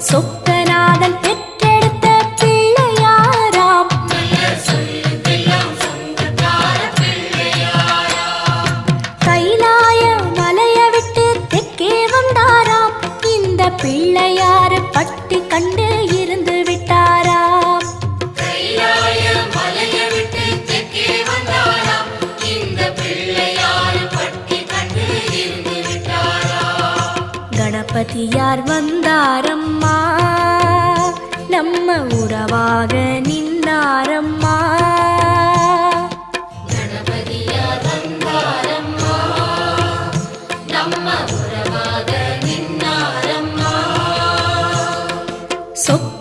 சொக்கநாதன் பெற்றெடுத்த பிள்ளையாராம். கைலாய மலைய விட்டு தெற்கே வந்தாராம். இந்த பிள்ளையார் பட்டி கண்டு இருந்து விட்டாராம். கணபதியார் வந்தாரம்மா, நம்ம உறவாக நின்னாரம்மா. கணபதியார் வந்தாரம்மா, நம்ம உறவாக நின்னாரம்மா. சொக்க